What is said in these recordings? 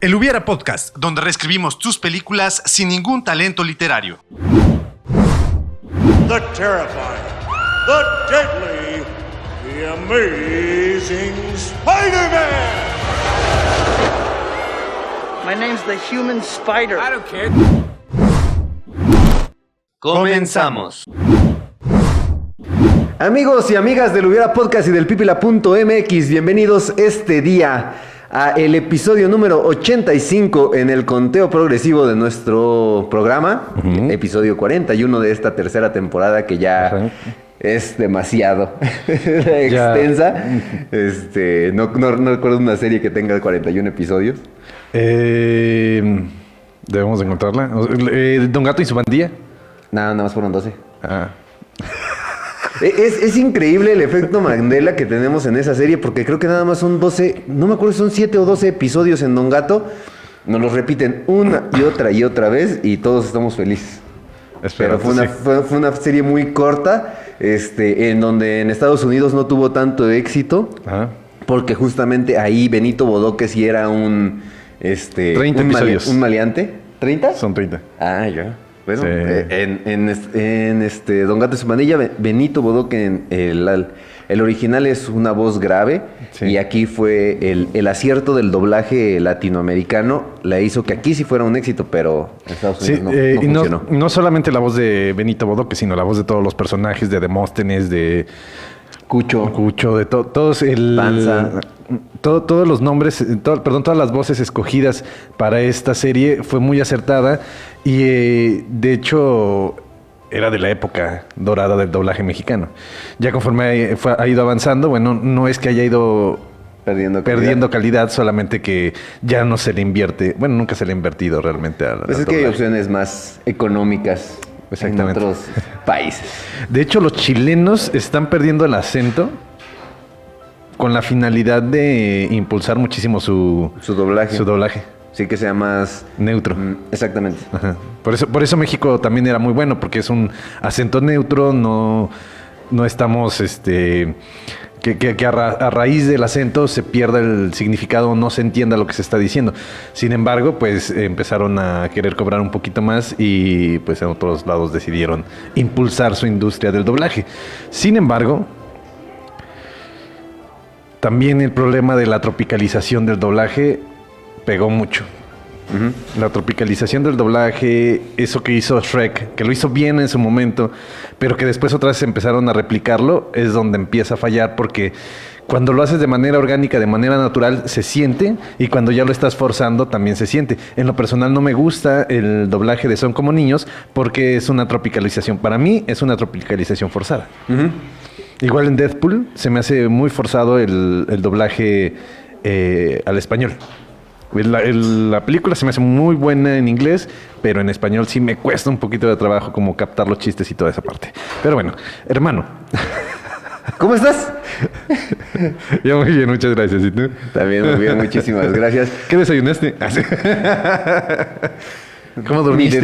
El Hubiera Podcast, donde reescribimos tus películas sin ningún talento literario. The terrifying, the deadly, the amazing Spider-Man! My name's the Human Spider. I don't care. Comenzamos. Amigos y amigas del Hubiera Podcast y del Pipila.mx, bienvenidos este día a el episodio número 85 en el conteo progresivo de nuestro programa, episodio 41 de esta tercera temporada que ya es demasiado extensa. No recuerdo una serie que tenga 41 episodios. Debemos encontrarla. Don Gato y su bandilla. Nada más fueron 12. Ah. Es increíble el efecto Mandela que tenemos en esa serie, porque creo que nada más son 12, no me acuerdo si son 7 o 12 episodios en Don Gato. Nos los repiten una y otra vez y todos estamos felices. Pero fue una serie muy corta, en donde en Estados Unidos no tuvo tanto éxito. Ajá. Porque justamente ahí Benito Bodoque sí era un 30 episodios. Un maleante. ¿30? Son 30. Ah, ya. Bueno, sí. en Don Gato y su pandilla, Benito Bodoque, el original es una voz grave, sí. Y aquí fue el acierto del doblaje latinoamericano, la hizo que aquí sí fuera un éxito, pero en Estados Unidos no funcionó. No solamente la voz de Benito Bodoque, sino la voz de todos los personajes, de Demóstenes, de Cucho, de todos Panza. Todos los nombres, todas las voces escogidas para esta serie fue muy acertada y de hecho era de la época dorada del doblaje mexicano. Ya conforme ha ido avanzando, bueno, no es que haya ido perdiendo calidad, solamente que ya no se le invierte, bueno, nunca se le ha invertido realmente al Pues es que hay opciones más económicas en otros países. De hecho, los chilenos están perdiendo el acento con la finalidad de impulsar muchísimo su doblaje. Sí, que sea más neutro. Exactamente. Ajá. Por eso México también era muy bueno, porque es un acento neutro, no estamos que a raíz del acento se pierda el significado, no se entienda lo que se está diciendo. Sin embargo, pues empezaron a querer cobrar un poquito más y pues en otros lados decidieron impulsar su industria del doblaje. Sin embargo, también el problema de la tropicalización del doblaje pegó mucho. Uh-huh. La tropicalización del doblaje, eso que hizo Shrek, que lo hizo bien en su momento, pero que después otras empezaron a replicarlo, es donde empieza a fallar, porque cuando lo haces de manera orgánica, de manera natural, se siente, y cuando ya lo estás forzando, también se siente. En lo personal no me gusta el doblaje de Son como niños, porque es una tropicalización. Para mí es una tropicalización forzada. Uh-huh. Igual en Deadpool se me hace muy forzado el doblaje al español. La película se me hace muy buena en inglés, pero en español sí me cuesta un poquito de trabajo como captar los chistes y toda esa parte. Pero bueno, hermano. ¿Cómo estás? Yo muy bien, muchas gracias. ¿Y tú? También muy bien, muchísimas gracias. ¿Qué desayunaste? ¿Cómo dormiste?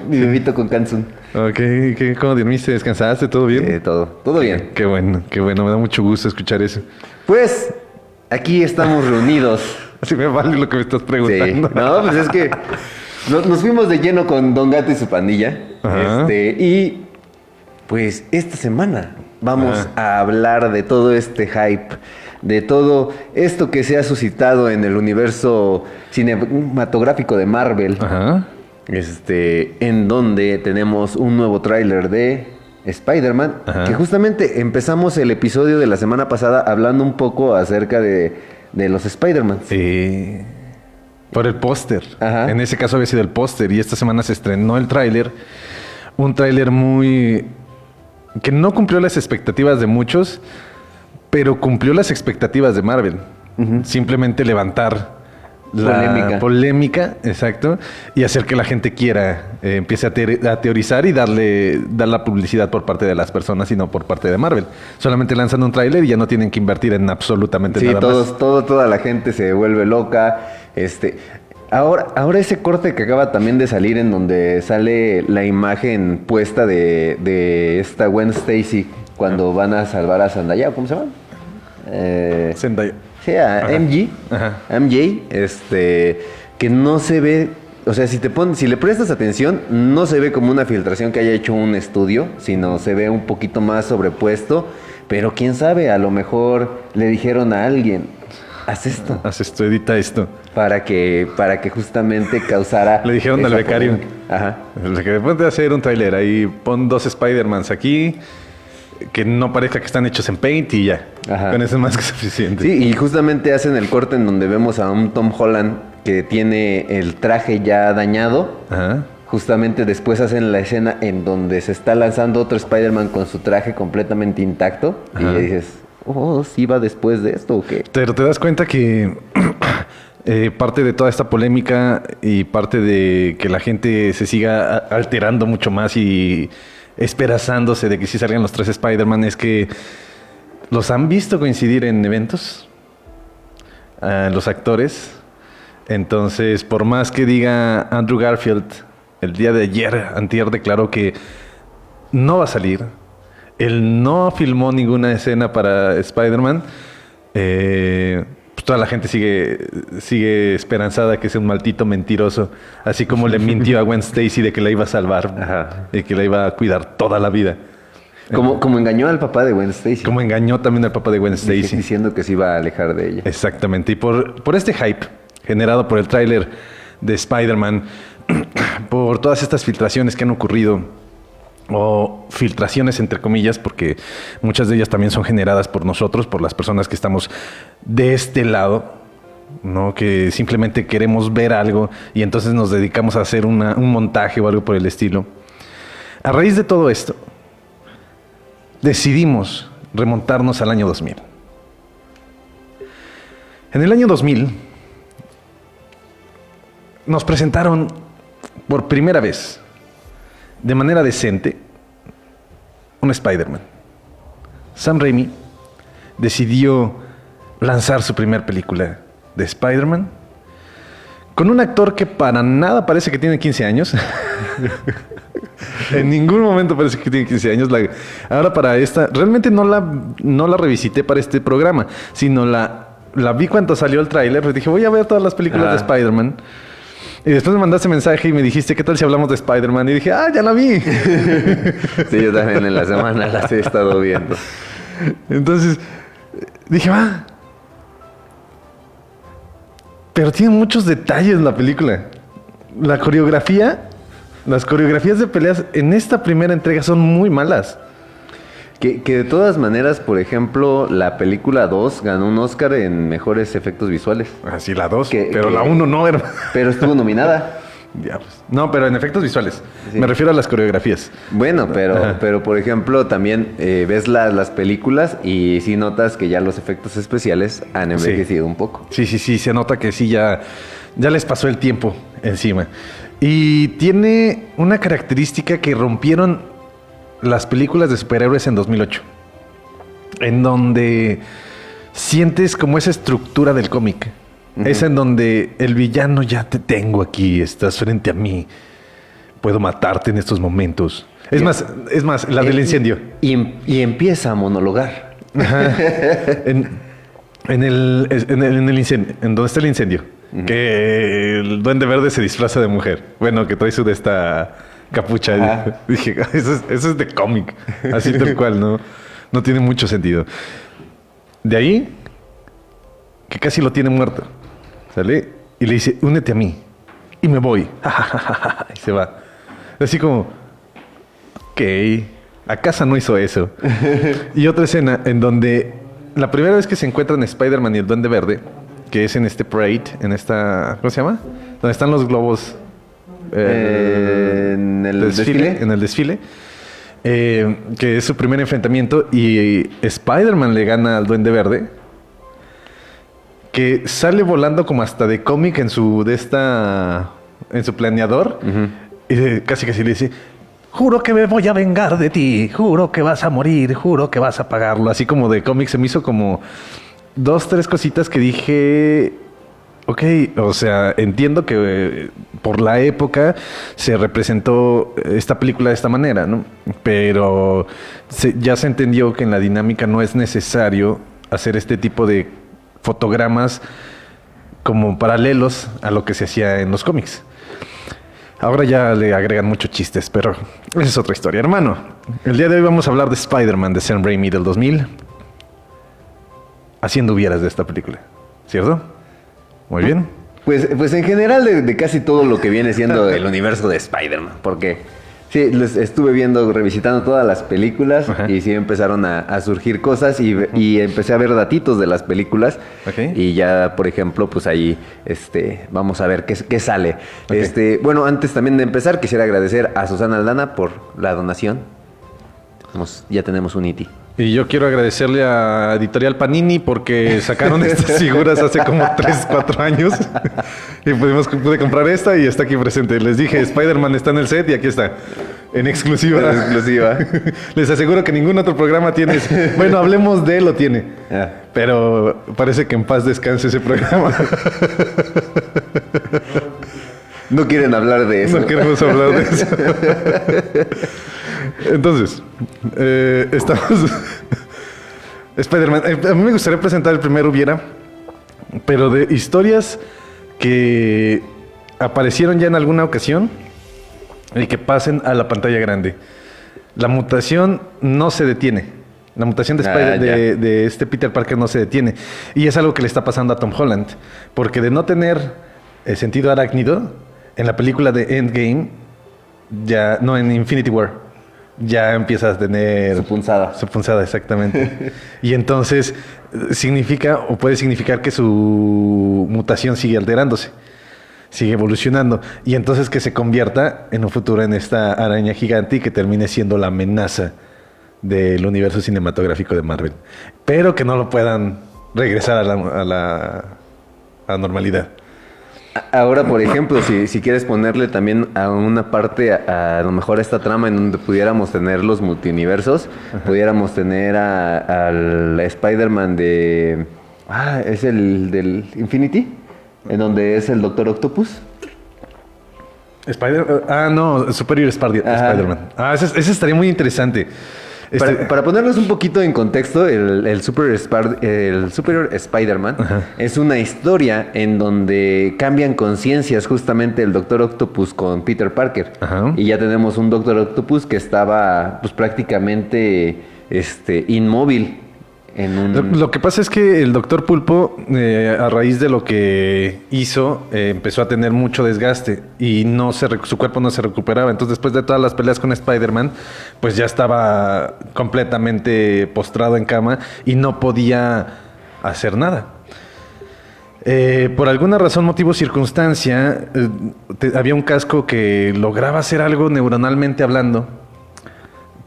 Mi bebito con Kansun. Okay. ¿Cómo dormiste? ¿Descansaste? ¿Todo bien? Todo bien. Qué bueno. Me da mucho gusto escuchar eso. Pues, aquí estamos reunidos. Así me vale lo que me estás preguntando. Sí. No, pues es que nos fuimos de lleno con Don Gato y su pandilla. Ajá. Y pues esta semana vamos a hablar de todo este hype, de todo esto que se ha suscitado en el universo cinematográfico de Marvel. Ajá. En donde tenemos un nuevo tráiler de Spider-Man, que justamente empezamos el episodio de la semana pasada hablando un poco acerca de los Spider-Man. Sí. Por el póster. Ajá. En ese caso había sido el póster y esta semana se estrenó el tráiler. Un tráiler que no cumplió las expectativas de muchos, pero cumplió las expectativas de Marvel. Uh-huh. Simplemente levantar la polémica, exacto, y hacer que la gente empiece a teorizar y dar la publicidad por parte de las personas y no por parte de Marvel. Solamente lanzan un tráiler y ya no tienen que invertir en absolutamente nada más. Toda la gente se vuelve loca. Ahora ese corte que acaba también de salir en donde sale la imagen puesta de esta Gwen Stacy cuando van a salvar a Zendaya, ¿cómo se llama? Zendaya. Sí, a MJ. Ajá. MJ, que no se ve, o sea, si le prestas atención, no se ve como una filtración que haya hecho un estudio, sino se ve un poquito más sobrepuesto, pero quién sabe, a lo mejor le dijeron a alguien, haz esto, edita esto. para que justamente causara... Le dijeron al esa becario. polémica. Ajá. Que después de hacer un tráiler ahí, pon 2 Spider-Mans aquí, que no parezca que están hechos en Paint y ya. Ajá. Con eso es más que suficiente. Sí, y justamente hacen el corte en donde vemos a un Tom Holland que tiene el traje ya dañado. Ajá. Justamente después hacen la escena en donde se está lanzando otro Spider-Man con su traje completamente intacto. Ajá. Y ya dices, oh, ¿sí va después de esto o qué? Pero te das cuenta que parte de toda esta polémica y parte de que la gente se siga alterando mucho más y esperazándose de que sí salgan los 3 Spider-Man es que los han visto coincidir en eventos, los actores. Entonces, por más que diga Andrew Garfield, el día de ayer, antier, declaró que no va a salir. Él no filmó ninguna escena para Spider-Man. Pues toda la gente sigue esperanzada que sea un maldito mentiroso. Así como le mintió a Gwen Stacy de que la iba a salvar. Ajá. Y que la iba a cuidar toda la vida. Como engañó al papá de Gwen Stacy. Como engañó también al papá de Gwen Stacy. Diciendo que se iba a alejar de ella. Exactamente. Y por este hype generado por el tráiler de Spider-Man, por todas estas filtraciones que han ocurrido, o filtraciones entre comillas, porque muchas de ellas también son generadas por nosotros, por las personas que estamos de este lado, ¿no? Que simplemente queremos ver algo y entonces nos dedicamos a hacer un montaje o algo por el estilo. A raíz de todo esto, decidimos remontarnos al año 2000. En el año 2000 nos presentaron por primera vez, de manera decente, un Spider-Man. Sam Raimi decidió lanzar su primera película de Spider-Man con un actor que para nada parece que tiene 15 años. En ningún momento parece que tiene 15 años. Ahora para esta, realmente no la revisité para este programa, sino la vi cuando salió el tráiler. Pues dije, voy a ver todas las películas de Spider-Man. Y después me mandaste mensaje y me dijiste, ¿qué tal si hablamos de Spider-Man? Y dije, ya la vi. Sí, yo también en la semana las he estado viendo. Entonces, dije, pero tiene muchos detalles la película. Las coreografías de peleas en esta primera entrega son muy malas. Que de todas maneras, por ejemplo, la película 2 ganó un Oscar en mejores efectos visuales. Así la 2, pero la 1 no era. Pero estuvo nominada. Diablos. No, pero en efectos visuales. Sí. Me refiero a las coreografías. Bueno, pero por ejemplo, también ves las películas y sí notas que ya los efectos especiales han envejecido un poco. Sí, se nota que sí, ya les pasó el tiempo encima. Y tiene una característica que rompieron las películas de superhéroes en 2008, en donde sientes como esa estructura del cómic. Es en donde el villano, ya te tengo aquí, estás frente a mí, puedo matarte en estos momentos. Es más, la del incendio. Y empieza a monologar. Ajá. En el incendio, en donde está el incendio, que el Duende Verde se disfraza de mujer. Bueno, que trae su de esta capucha. Dije, eso es de cómic, así tal cual, no tiene mucho sentido. De ahí, que casi lo tiene muerto, ¿sale? Y le dice, únete a mí, y me voy. Y se va. Así como, ok, a casa no hizo eso. Y otra escena en donde la primera vez que se encuentran Spider-Man y el Duende Verde, que es en este parade, en esta, ¿cómo se llama? Donde están los globos. En el desfile. En el desfile. Que es su primer enfrentamiento. Y Spider-Man le gana al Duende Verde. Que sale volando como hasta de cómic en su planeador. Y casi le dice, juro que me voy a vengar de ti. Juro que vas a morir. Juro que vas a pagarlo. Así como de cómic se me hizo como 2, 3 cositas que dije... Ok, o sea, entiendo que por la época se representó esta película de esta manera, ¿no? Pero ya se entendió que en la dinámica no es necesario hacer este tipo de fotogramas como paralelos a lo que se hacía en los cómics. Ahora ya le agregan muchos chistes, pero esa es otra historia, hermano. El día de hoy vamos a hablar de Spider-Man de Sam Raimi del 2000. Haciendo hubieras de esta película, ¿cierto? Muy bien. Pues en general de casi todo lo que viene siendo el universo de Spider-Man, porque sí, les estuve viendo, revisitando todas las películas. Ajá. Y sí empezaron a surgir cosas y empecé a ver datitos de las películas. Okay. Y ya, por ejemplo, pues ahí vamos a ver qué sale. Okay. Bueno, antes también de empezar, quisiera agradecer a Susana Aldana por la donación. Ya tenemos un IT. Y yo quiero agradecerle a Editorial Panini porque sacaron estas figuras hace como 3, 4 años. Y pude comprar esta y está aquí presente. Les dije, Spider-Man está en el set y aquí está. En exclusiva. En exclusiva. Les aseguro que ningún otro programa tiene. Bueno, hablemos de él, lo tiene. Pero parece que en paz descanse ese programa. No quieren hablar de eso. No queremos hablar de eso. Entonces, estamos... Spider-Man. A mí me gustaría presentar el primero hubiera, pero de historias que aparecieron ya en alguna ocasión y que pasen a la pantalla grande. La mutación no se detiene. La mutación de este Peter Parker no se detiene. Y es algo que le está pasando a Tom Holland. Porque de no tener sentido arácnido, en la película de Endgame, en Infinity War, ya empiezas a tener... Su punzada. Su punzada, exactamente. Y entonces significa, o puede significar que su mutación sigue alterándose, sigue evolucionando. Y entonces que se convierta en un futuro en esta araña gigante y que termine siendo la amenaza del universo cinematográfico de Marvel. Pero que no lo puedan regresar a la normalidad. Ahora, por ejemplo, si quieres ponerle también a una parte, a lo mejor esta trama en donde pudiéramos tener los multiuniversos, pudiéramos tener al Spider-Man de... es el del Infinity, en donde es el Doctor Octopus. Superior Spider-Man. Ese estaría muy interesante. Para ponerlos un poquito en contexto, el Superior Spider-Man es una historia en donde cambian conciencias justamente el Doctor Octopus con Peter Parker. Ajá. Y ya tenemos un Doctor Octopus que estaba pues prácticamente inmóvil. Lo que pasa es que el Doctor Pulpo, a raíz de lo que hizo, empezó a tener mucho desgaste y su cuerpo no se recuperaba. Entonces, después de todas las peleas con Spider-Man, pues ya estaba completamente postrado en cama y no podía hacer nada. Por alguna razón, motivo, circunstancia, había un casco que lograba hacer algo neuronalmente hablando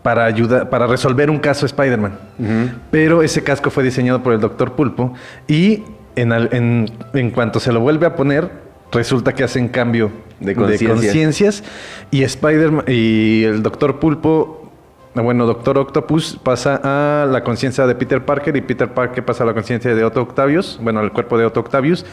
para resolver un caso Spider-Man. Uh-huh. Pero ese casco fue diseñado por el Dr. Pulpo y en cuanto se lo vuelve a poner, resulta que hacen cambio de conciencias y Spider-Man y el Dr. Pulpo, Dr. Octopus pasa a la conciencia de Peter Parker y Peter Parker pasa a la conciencia de Otto Octavius, el cuerpo de Otto Octavius.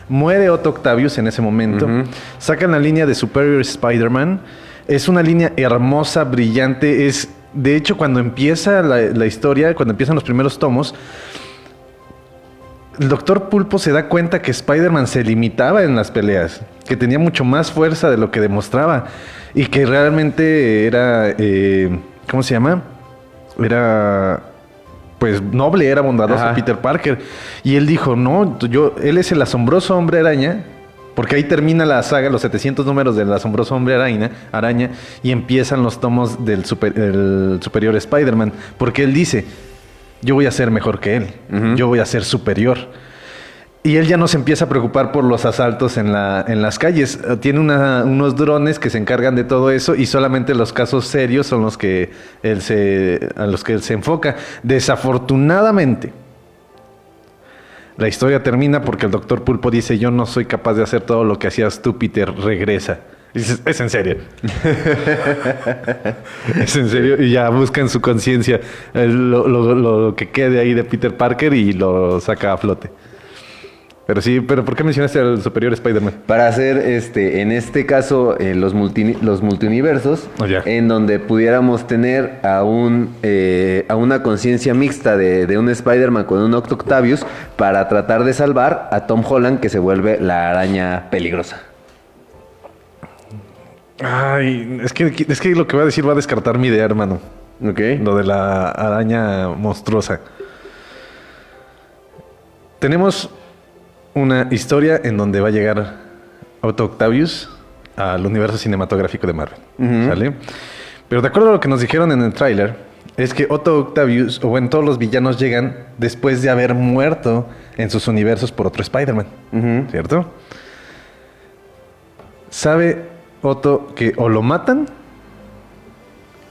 Muere Otto Octavius en ese momento. Uh-huh. Sacan la línea de Superior Spider-Man. Es una línea hermosa, brillante. De hecho, cuando empieza la historia, cuando empiezan los primeros tomos, el Dr. Pulpo se da cuenta que Spider-Man se limitaba en las peleas, que tenía mucho más fuerza de lo que demostraba y que realmente era, ¿cómo se llama? Era, pues, noble, era bondadoso. Ajá. Peter Parker. Y él dijo, él es el asombroso hombre araña. Porque ahí termina la saga, los 700 números del asombroso hombre araña, y empiezan los tomos del superior Spider-Man. Porque él dice, yo voy a ser mejor que él, uh-huh. Yo voy a ser superior. Y él ya no se empieza a preocupar por los asaltos en las calles. Tiene unos drones que se encargan de todo eso y solamente los casos serios son a los que él se enfoca. Desafortunadamente, la historia termina porque el Dr. Pulpo dice, yo no soy capaz de hacer todo lo que hacías tú, Peter, regresa. Y dices, es en serio. Es en serio. Y ya busca en su conciencia lo que quede ahí de Peter Parker y lo saca a flote. Pero sí, pero ¿por qué mencionaste al superior Spider-Man? Para hacer, en este caso, los multiuniversos, en donde pudiéramos tener a una conciencia mixta de un Spider-Man con un Octavius para tratar de salvar a Tom Holland, que se vuelve la araña peligrosa. Ay, es que lo que voy a decir va a descartar mi idea, hermano. Ok. Lo de la araña monstruosa. Tenemos una historia en donde va a llegar Otto Octavius al universo cinematográfico de Marvel. ¿Sale? Pero de acuerdo a lo que nos dijeron en el tráiler, es que Otto Octavius, o bueno, todos los villanos llegan después de haber muerto en sus universos por otro Spider-Man. ¿Cierto? ¿Sabe Otto que o lo matan,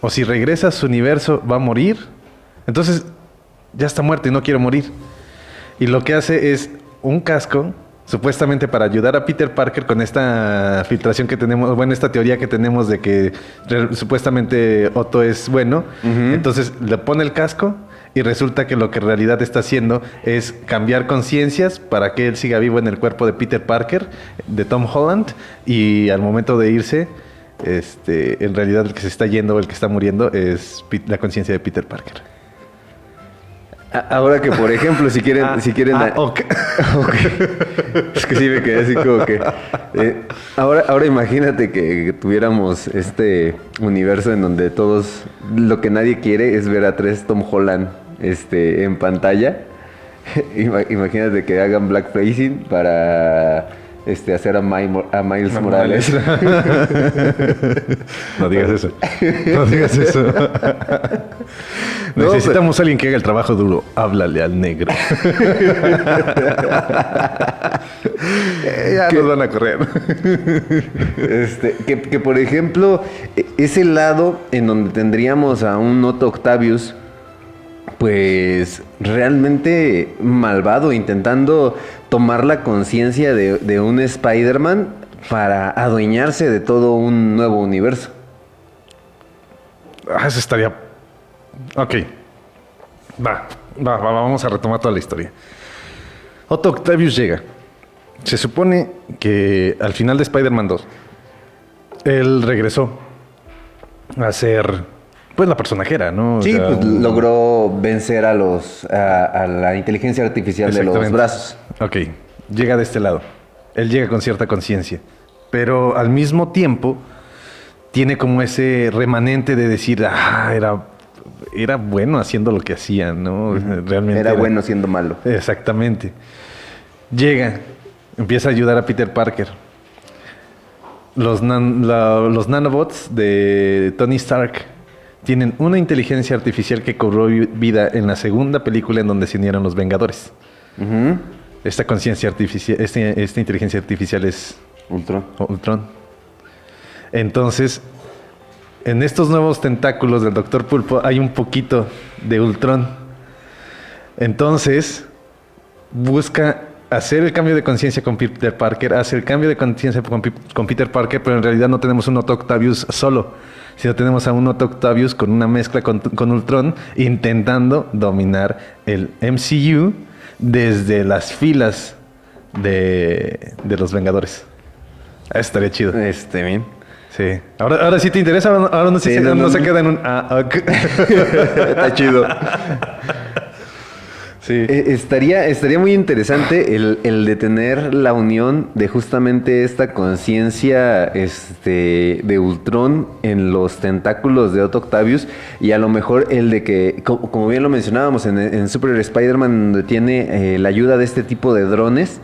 o si regresa a su universo va a morir? Entonces ya está muerto y no quiere morir. Y lo que hace es un casco, supuestamente para ayudar a Peter Parker con esta filtración que tenemos, bueno, esta teoría que tenemos de que supuestamente Otto es bueno. Entonces le pone el casco y resulta que lo que en realidad está haciendo es cambiar conciencias para que él siga vivo en el cuerpo de Peter Parker, de Tom Holland, y al momento de irse, en realidad el que se está yendo o el que está muriendo es la conciencia de Peter Parker. Ahora que, por ejemplo, si quieren... Okay. Es que sí me quedé así como que... ahora imagínate que tuviéramos este universo en donde todos... Lo que nadie quiere es ver a 3 Tom Holland en pantalla. Imagínate que hagan blackfacing para... hacer a Miles Morales. No digas eso. No digas eso. Necesitamos a alguien que haga el trabajo duro. Háblale al negro. Ya nos van a correr. Que por ejemplo, ese lado en donde tendríamos a un Otto Octavius, pues realmente malvado, intentando tomar la conciencia de un Spider-Man para adueñarse de todo un nuevo universo. Eso estaría... Ok. Vamos a retomar toda la historia. Otto Octavius llega. Se supone que al final de Spider-Man 2, él regresó a ser... pues la personajera, ¿no? Sí, pues logró vencer a la inteligencia artificial de los brazos. Ok, llega de este lado. Él llega con cierta conciencia. Pero al mismo tiempo tiene como ese remanente de decir, era bueno haciendo lo que hacía, ¿no? Realmente era bueno siendo malo. Exactamente. Llega, empieza a ayudar a Peter Parker. Los nanobots de Tony Stark tienen una inteligencia artificial que cobró vida en la segunda película en donde se unieron los Vengadores. Esta conciencia artificial, esta inteligencia artificial es Ultron. Entonces, en estos nuevos tentáculos del Dr. Pulpo hay un poquito de Ultron. Entonces, busca hacer el cambio de conciencia con Peter Parker, hace el cambio de conciencia con Peter Parker, pero en realidad no tenemos un Otto Octavius solo, sino tenemos a un Otto Octavius con una mezcla con Ultron, intentando dominar el MCU desde las filas de los Vengadores. Eso estaría chido. Bien. Sí. Ahora sí te interesa, ahora no, sí, no se queda en un... Está chido. Sí. Estaría muy interesante el de tener la unión de justamente esta conciencia de Ultron en los tentáculos de Otto Octavius, y a lo mejor el de que, como bien lo mencionábamos en Superior Spider-Man, donde tiene la ayuda de este tipo de drones,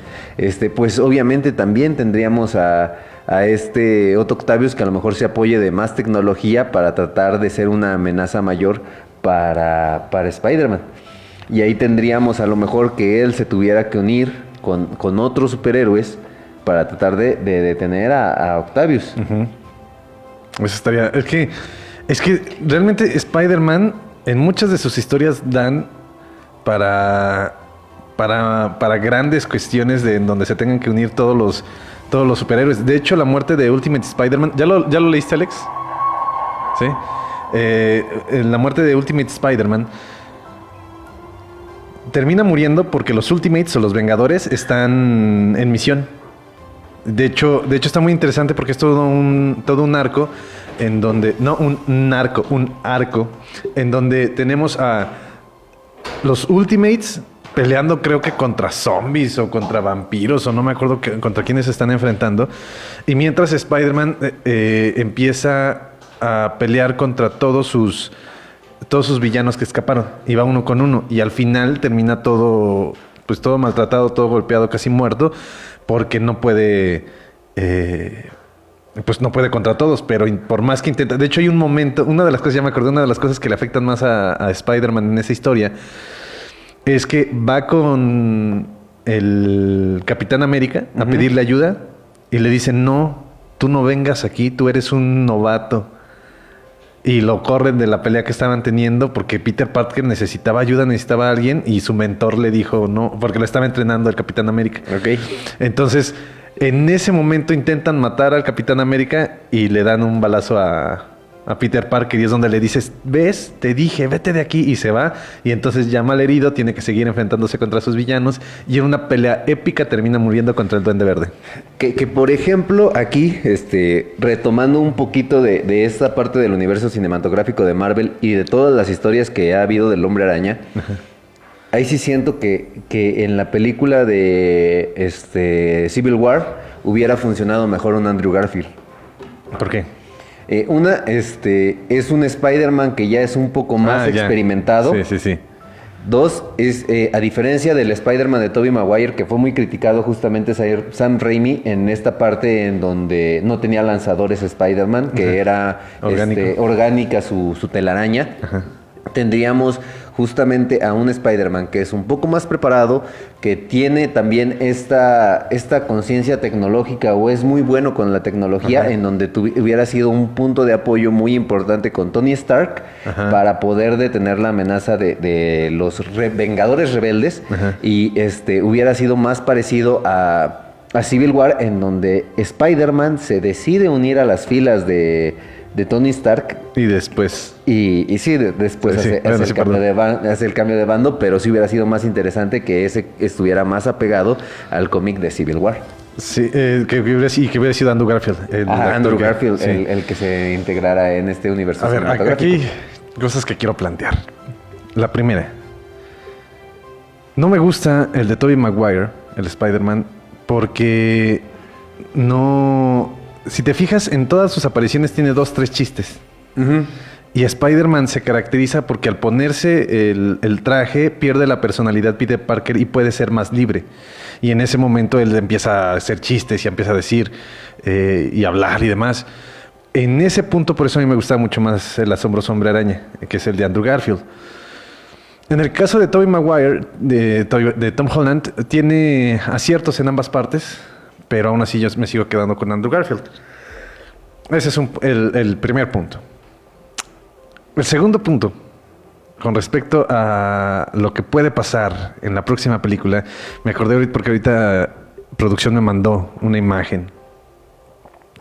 pues obviamente también tendríamos a Otto Octavius que a lo mejor se apoye de más tecnología para tratar de ser una amenaza mayor para Spider-Man. Y ahí tendríamos a lo mejor que él se tuviera que unir con otros superhéroes para tratar de detener a Octavius. Eso estaría... Es que realmente Spider-Man en muchas de sus historias dan para grandes cuestiones en donde se tengan que unir todos los superhéroes. De hecho, la muerte de Ultimate Spider-Man... ¿Ya lo leíste, Alex? ¿Sí? En la muerte de Ultimate Spider-Man termina muriendo porque los Ultimates o los Vengadores están en misión. De hecho está muy interesante porque es todo un arco en donde... No, un arco en donde tenemos a los Ultimates peleando, creo que contra zombies o contra vampiros o no me acuerdo contra quiénes se están enfrentando. Y mientras Spider-Man empieza a pelear contra todos sus villanos que escaparon. Y va uno con uno. Y al final termina todo maltratado, todo golpeado, casi muerto. Porque no puede... pues no puede contra todos, pero por más que intenta... De hecho, hay un momento... Una de las cosas que le afectan más a Spider-Man en esa historia es que va con el Capitán América a pedirle ayuda y le dice, no, tú no vengas aquí, tú eres un novato. Y lo corren de la pelea que estaban teniendo porque Peter Parker necesitaba ayuda, necesitaba a alguien y su mentor le dijo no, porque lo estaba entrenando el Capitán América. Ok. Entonces, en ese momento intentan matar al Capitán América y le dan un balazo a Peter Parker y es donde le dices, ¿ves? Te dije, vete de aquí, y se va. Y entonces ya mal herido tiene que seguir enfrentándose contra sus villanos y en una pelea épica termina muriendo contra el Duende Verde. Que por ejemplo, aquí, retomando un poquito de esta parte del universo cinematográfico de Marvel y de todas las historias que ha habido del Hombre Araña, ahí sí siento que en la película de Civil War hubiera funcionado mejor un Andrew Garfield. ¿Por qué? Es un Spider-Man que ya es un poco más experimentado. Sí. Dos, a diferencia del Spider-Man de Tobey Maguire, que fue muy criticado justamente Sam Raimi en esta parte en donde no tenía lanzadores Spider-Man, que era orgánica su telaraña. Ajá. Tendríamos justamente a un Spider-Man que es un poco más preparado, que tiene también esta conciencia tecnológica o es muy bueno con la tecnología. Ajá. En donde hubiera sido un punto de apoyo muy importante con Tony Stark. Ajá. Para poder detener la amenaza de los Vengadores rebeldes. Ajá. Y hubiera sido más parecido a Civil War, en donde Spider-Man se decide unir a las filas de Tony Stark. Y después... después hace el cambio de bando, pero sí hubiera sido más interesante que ese estuviera más apegado al cómic de Civil War. Sí, que hubiera sido Andrew Garfield. Andrew Garfield, sí. el que se integrara en este universo cinematográfico. Aquí cosas que quiero plantear. La primera. No me gusta el de Tobey Maguire, el Spider-Man, porque no... Si te fijas, en todas sus apariciones tiene 2-3 chistes. Uh-huh. Y Spider-Man se caracteriza porque al ponerse el traje pierde la personalidad Peter Parker y puede ser más libre. Y en ese momento él empieza a hacer chistes y empieza a decir y hablar y demás. En ese punto, por eso a mí me gusta mucho más el asombroso Hombre Araña, que es el de Andrew Garfield. En el caso de Tobey Maguire, de Tom Holland, tiene aciertos en ambas partes. Pero aún así yo me sigo quedando con Andrew Garfield. Ese es el primer punto. El segundo punto, con respecto a lo que puede pasar en la próxima película, me acordé ahorita porque ahorita producción me mandó una imagen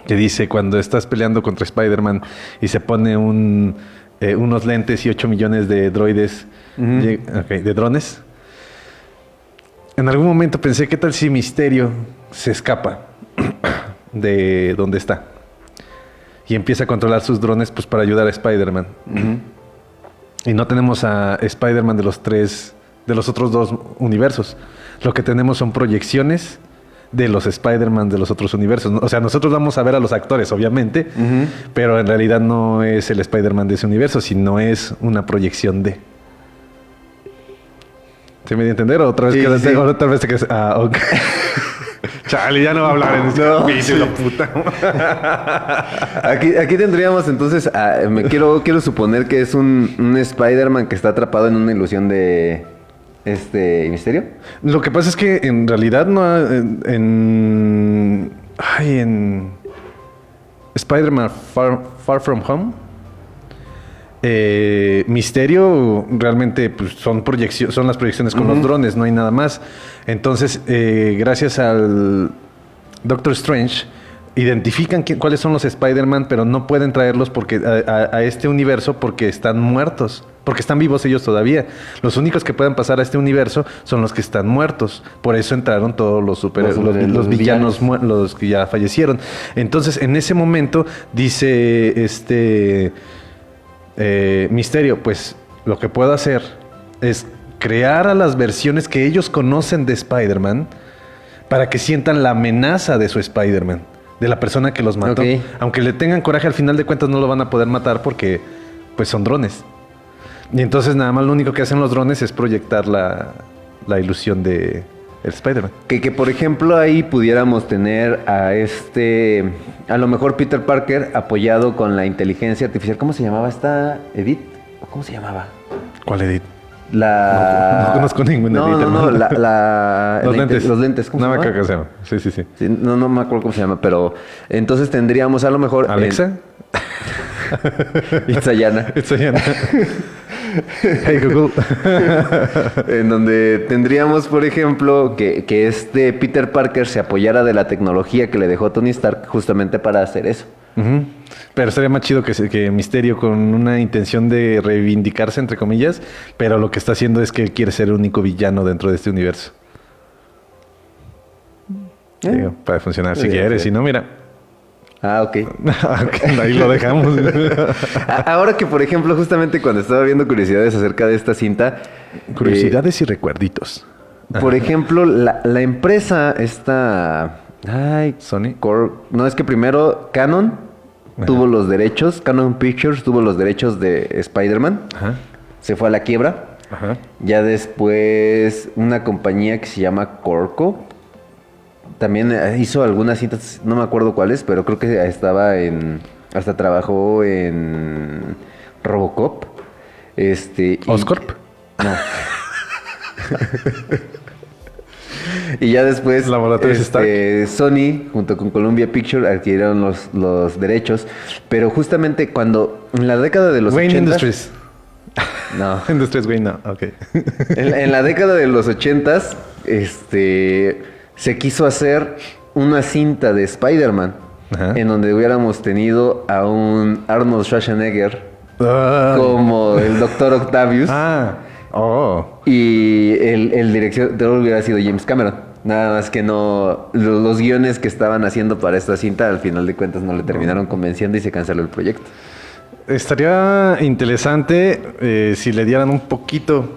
que dice cuando estás peleando contra Spider-Man y se pone unos lentes y 8 millones de droides, de drones. En algún momento pensé, ¿qué tal si Mysterio se escapa de donde está? Y empieza a controlar sus drones pues para ayudar a Spider-Man. Uh-huh. Y no tenemos a Spider-Man de los otros dos universos. Lo que tenemos son proyecciones de los Spider-Man de los otros universos. O sea, nosotros vamos a ver a los actores, obviamente, uh-huh. Pero en realidad no es el Spider-Man de ese universo, sino es una proyección de... ¿Se me dio a entender? ¿O otra vez sí. Otra vez te quedas... Ah, ok. Chale, ya no va a hablar en este capítulo, puta. Aquí tendríamos entonces... quiero suponer que es un Spider-Man que está atrapado en una ilusión de... Misterio. Lo que pasa es que en realidad no... En Spider-Man Far From Home... Misterio realmente pues, son las proyecciones con los drones, no hay nada más. Entonces, gracias al Doctor Strange, identifican cuáles son los Spider-Man, pero no pueden traerlos porque a este universo porque están muertos. Porque están vivos ellos todavía. Los únicos que pueden pasar a este universo son los que están muertos. Por eso entraron todos los villanos, los que ya fallecieron. Entonces, en ese momento, dice Misterio, pues lo que puedo hacer es crear a las versiones que ellos conocen de Spider-Man para que sientan la amenaza de su Spider-Man, de la persona que los mató. Okay. Aunque le tengan coraje, al final de cuentas no lo van a poder matar porque pues son drones. Y entonces nada más lo único que hacen los drones es proyectar la ilusión de el Spider-Man. Que por ejemplo ahí pudiéramos tener a a lo mejor Peter Parker apoyado con la inteligencia artificial. ¿Cómo se llamaba esta Edith? ¿Cómo se llamaba? ¿Cuál Edith? No conozco ninguna Edith. No, los lentes. Los lentes, ¿cómo se llama? Creo que se llama. Sí. No me acuerdo cómo se llama, pero entonces tendríamos a lo mejor... ¿Alexa? Itzayana. Hey Google. En donde tendríamos, por ejemplo, que Peter Parker se apoyara de la tecnología que le dejó Tony Stark justamente para hacer eso. Uh-huh. Pero sería más chido que Misterio, con una intención de reivindicarse, entre comillas, pero lo que está haciendo es que él quiere ser el único villano dentro de este universo. Digo, puede funcionar si quieres, si no, mira. Ok. Ahí lo dejamos. Ahora que, por ejemplo, justamente cuando estaba viendo curiosidades acerca de esta cinta... Curiosidades y recuerditos. Por ejemplo, la empresa esta... Sony. No, es que primero Canon tuvo los derechos. Canon Pictures tuvo los derechos de Spider-Man. Ajá. Se fue a la quiebra. Ajá. Ya después una compañía que se llama Corco también hizo algunas cintas, no me acuerdo cuáles, pero creo que hasta trabajó en Robocop. Oscorp. No. Y ya después Sony junto con Columbia Pictures adquirieron los derechos, pero justamente cuando en la década de los 80 Industries. No. Industries Wayne, no. Okay. En la década de los 80s se quiso hacer una cinta de Spider-Man en donde hubiéramos tenido a un Arnold Schwarzenegger como el Dr. Octavius. Y el director hubiera sido James Cameron. Nada más que no... Los guiones que estaban haciendo para esta cinta, al final de cuentas, no le terminaron convenciendo y se canceló el proyecto. Estaría interesante si le dieran un poquito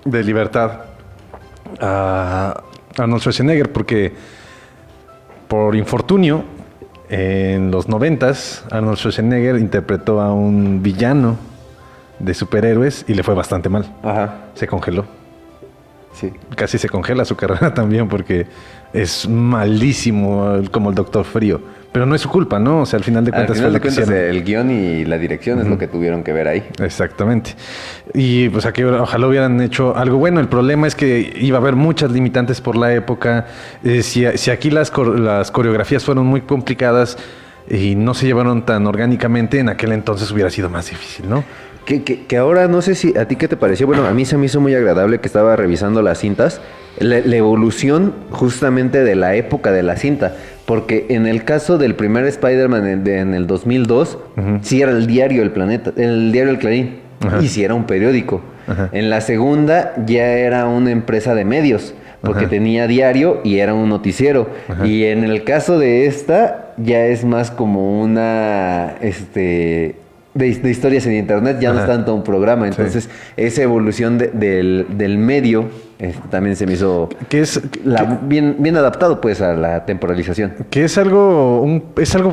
de libertad a Arnold Schwarzenegger, porque por infortunio, en los 90s, Arnold Schwarzenegger interpretó a un villano de superhéroes y le fue bastante mal. Ajá. Se congeló. Sí. Casi se congela su carrera también porque es malísimo como el Doctor Frío. Pero no es su culpa, ¿no? O sea, al final de cuentas fue lo que hicieron. El guión y la dirección es lo que tuvieron que ver ahí. Exactamente. Y pues aquí ojalá hubieran hecho algo bueno. El problema es que iba a haber muchas limitantes por la época. Si aquí las coreografías fueron muy complicadas y no se llevaron tan orgánicamente, en aquel entonces hubiera sido más difícil, ¿no? Que ahora no sé si a ti qué te pareció. Bueno, a mí se me hizo muy agradable que estaba revisando las cintas. La evolución justamente de la época de la cinta. Porque en el caso del primer Spider-Man en el 2002, sí era el diario El Planeta, el diario El Clarín. Ajá. Y sí era un periódico. Ajá. En la segunda ya era una empresa de medios. Porque tenía diario y era un noticiero. Ajá. Y en el caso de esta, ya es más como una... De historias en internet, ya no es tanto un programa. Entonces, esa evolución del medio también se me hizo bien adaptado pues a la temporalización. Que es algo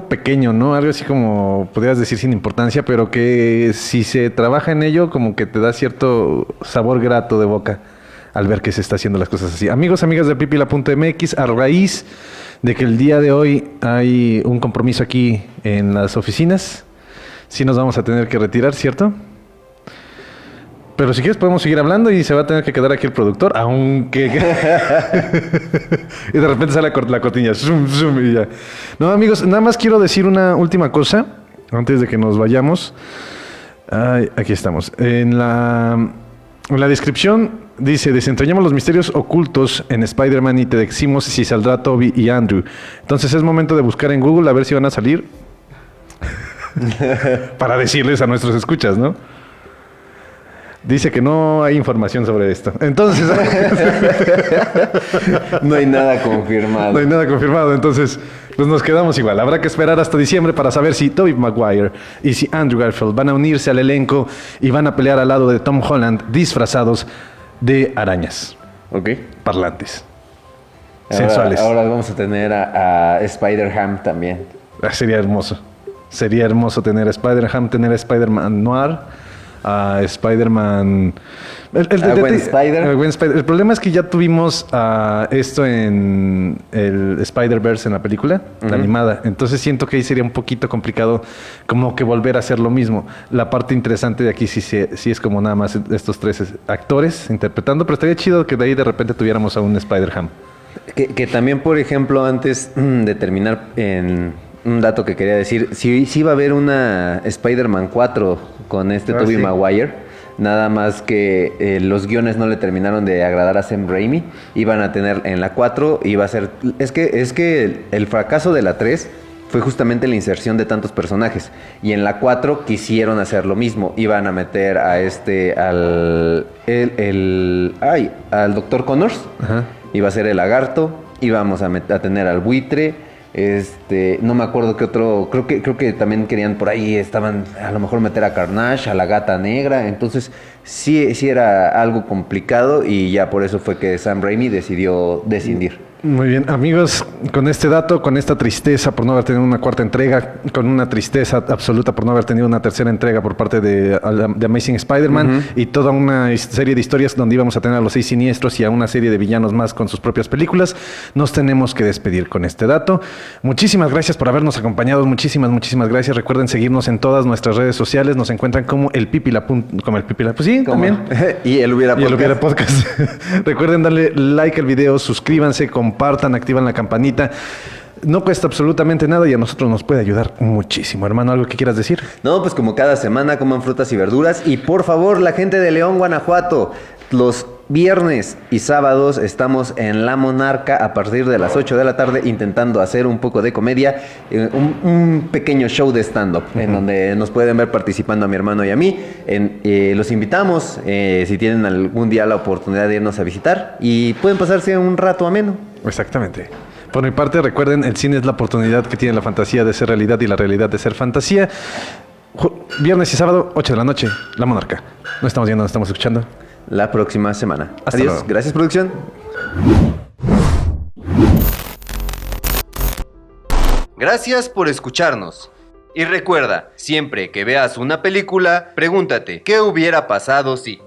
pequeño, ¿no? Algo así como podrías decir sin importancia, pero que si se trabaja en ello, como que te da cierto sabor grato de boca al ver que se está haciendo las cosas así. Amigos, amigas de pipila.mx, a raíz de que el día de hoy hay un compromiso aquí en las oficinas, sí nos vamos a tener que retirar, ¿cierto? Pero si quieres podemos seguir hablando y se va a tener que quedar aquí el productor, aunque... y de repente sale la cortina, zoom, zoom, y ya. No, amigos, nada más quiero decir una última cosa antes de que nos vayamos. Aquí estamos. En la descripción Dice, desentrañamos los misterios ocultos en Spider-Man y te decimos si saldrá Toby y Andrew. Entonces es momento de buscar en Google a ver si van a salir. Para decirles a nuestros escuchas, ¿no? Dice que no hay información sobre esto. Entonces... No hay nada confirmado. No hay nada confirmado. Entonces, pues nos quedamos igual. Habrá que esperar hasta diciembre para saber si Tobey Maguire y si Andrew Garfield van a unirse al elenco y van a pelear al lado de Tom Holland disfrazados de arañas. Ok. Parlantes. Ahora, Sensuales. ahora vamos a tener a Spider-Ham también. Sería hermoso. Sería hermoso tener a Spider-Ham, tener a Spider-Man Noir, a Spider-Man... Gwen Spider. Gwen Spider. El problema es que ya tuvimos esto en el Spider-Verse en la película, la animada. Entonces siento que ahí sería un poquito complicado como que volver a hacer lo mismo. La parte interesante de aquí sí es como nada más estos tres actores interpretando, pero estaría chido que de ahí de repente tuviéramos a un Spider-Ham. Que también, por ejemplo, antes de terminar en un dato que quería decir, sí iba a haber una Spider-Man 4 con Tobey sí. Maguire. Nada más que los guiones no le terminaron de agradar a Sam Raimi. Iban a tener en la 4, iba a ser... Es que el fracaso de la 3 fue justamente la inserción de tantos personajes. Y en la 4 quisieron hacer lo mismo. Iban a meter a al Dr. Connors. Ajá. Iba a ser el lagarto. Íbamos a tener al buitre. No me acuerdo qué otro, creo que también querían por ahí, estaban a lo mejor meter a Carnage, a la Gata Negra, entonces sí era algo complicado y ya por eso fue que Sam Raimi decidió descindir. Muy bien, amigos, con este dato, con esta tristeza por no haber tenido una cuarta entrega, con una tristeza absoluta por no haber tenido una tercera entrega por parte de Amazing Spider-Man y toda una serie de historias donde íbamos a tener a los 6 siniestros y a una serie de villanos más con sus propias películas, nos tenemos que despedir con este dato. Muchísimas gracias por habernos acompañado, muchísimas gracias. Recuerden seguirnos en todas nuestras redes sociales, nos encuentran como el Pipila, como el Pipila, pues sí, también. Y el Hubiera Podcast. Recuerden darle like al video, suscríbanse, compartan, activan la campanita. No cuesta absolutamente nada y a nosotros nos puede ayudar muchísimo. Hermano, ¿algo que quieras decir? No, pues como cada semana coman frutas y verduras. Y por favor, la gente de León, Guanajuato, los viernes y sábados estamos en La Monarca a partir de las 8 de la tarde intentando hacer un poco de comedia, un pequeño show de stand-up en donde nos pueden ver participando a mi hermano y a mí. Los invitamos si tienen algún día la oportunidad de irnos a visitar y pueden pasarse un rato ameno. Exactamente. Por mi parte, recuerden, el cine es la oportunidad que tiene la fantasía de ser realidad y la realidad de ser fantasía. Viernes y sábado, 8 de la noche, La Monarca. Nos estamos viendo, nos estamos escuchando la próxima semana. Hasta Adiós. luego. Gracias, producción. Gracias por escucharnos. Y recuerda, siempre que veas una película, pregúntate, ¿qué hubiera pasado si?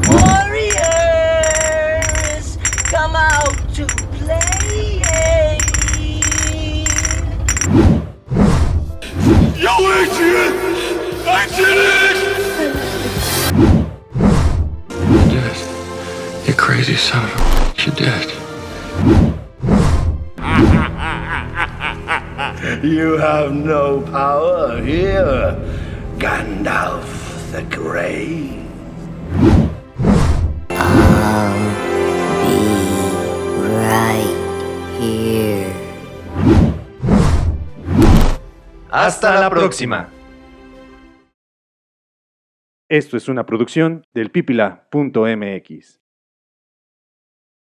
Warriors, come out to play. Yo, Adrian! I did it! You did. You crazy son of a... You did. You have no power here, Gandalf the Grey. Right here. Hasta la próxima. Esto es una producción del Pipila.mx.